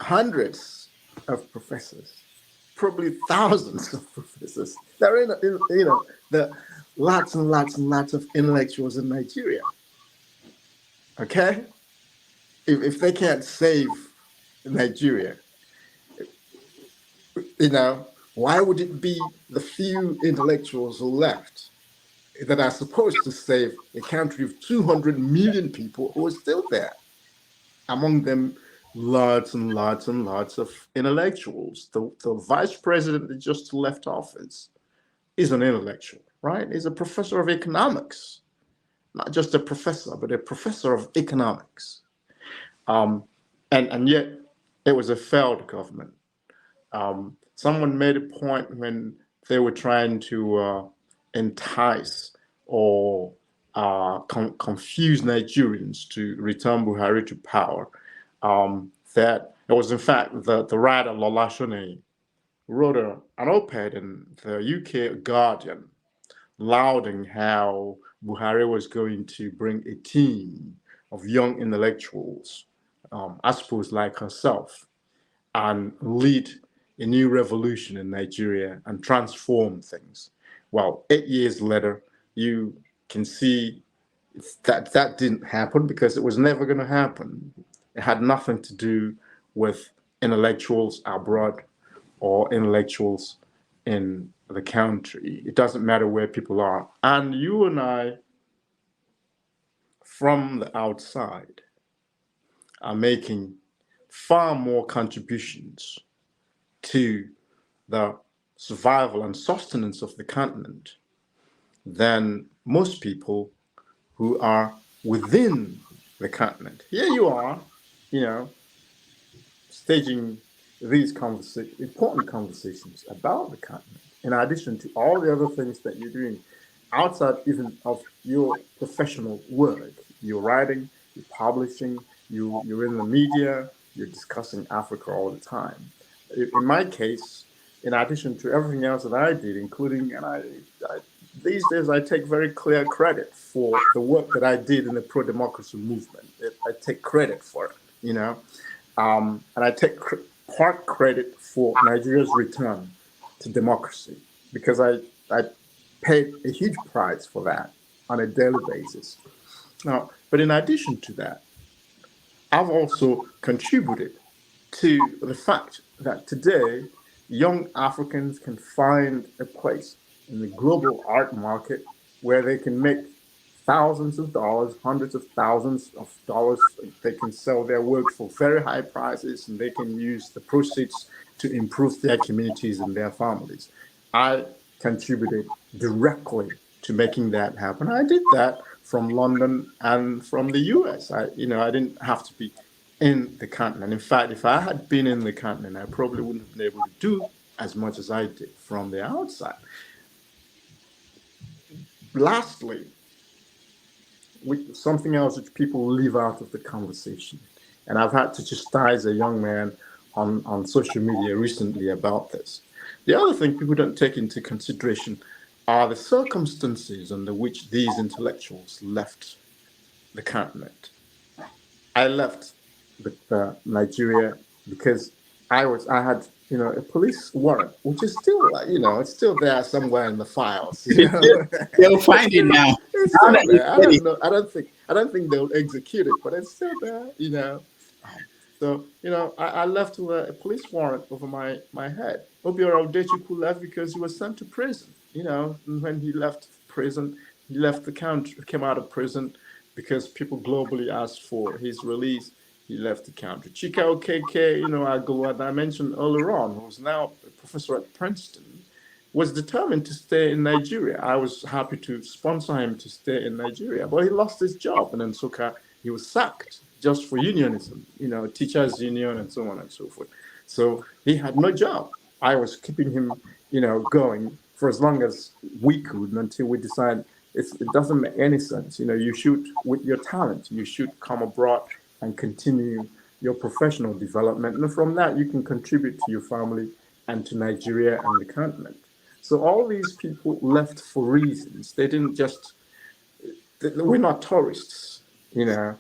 hundreds of professors, probably thousands of professors. There are, the lots and lots and lots of intellectuals in Nigeria. Okay, if they can't save Nigeria, why would it be the few intellectuals who left that are supposed to save a country of 200 million people who are still there? Among them, lots and lots and lots of intellectuals. The vice president that just left office is an intellectual, right? He's a professor of economics, not just a professor, but a professor of economics. Um, and yet, it was a failed government. Someone made a point when they were trying to entice or confuse Nigerians to return Buhari to power. That it was, in fact, the writer Lola Shone wrote an op-ed in the UK Guardian lauding how Buhari was going to bring a team of young intellectuals, I suppose like herself, and lead a new revolution in Nigeria and transform things. Well, 8 years later, you can see that that didn't happen because it was never going to happen. It had nothing to do with intellectuals abroad or intellectuals in the country. It doesn't matter where people are. And you and I, from the outside, are making far more contributions to the survival and sustenance of the continent than most people who are within the continent. Here you are, you know, staging these important conversations about the continent, in addition to all the other things that you're doing outside even of your professional work. You're writing, you're publishing, you're in the media, you're discussing Africa all the time. In my case, in addition to everything else that I did, including, I these days I take very clear credit for the work that I did in the pro-democracy movement. I take credit for it, and I take part credit for Nigeria's return to democracy because I paid a huge price for that on a daily basis. Now, but in addition to that, I've also contributed to the fact that today young Africans can find a place in the global art market where they can make thousands of dollars, hundreds of thousands of dollars. They can sell their work for very high prices and they can use the proceeds to improve their communities and their families. I contributed directly to making that happen. I did that from London and from the US. I didn't have to be in the continent. In fact, if I had been in the continent, I probably wouldn't have been able to do as much as I did from the outside. Lastly, something else which people leave out of the conversation, and I've had to chastise a young man on social media recently about this. The other thing people don't take into consideration are the circumstances under which these intellectuals left the continent. I left Nigeria because I had a police warrant, which is still it's still there somewhere in the files. They'll It's find it still now. it's Now still that you there. I said don't it. know. I don't think they'll execute it, but it's still there. So I left with a police warrant over my head. Obiora Odechukwu left because he was sent to prison. And when he left prison, he left the country, came out of prison because people globally asked for his release. He left the country. Chika Okeke, Agua, that I mentioned earlier on, who's now a professor at Princeton, was determined to stay in Nigeria. I was happy to sponsor him to stay in Nigeria, but he lost his job in Nsukka. He was sacked just for unionism, teachers union and so on and so forth. So he had no job. I was keeping him, going for as long as we could until we decided it doesn't make any sense. You should, with your talent, you should come abroad and continue your professional development. And from that, you can contribute to your family and to Nigeria and the continent. So all these people left for reasons. They didn't just, we're not tourists,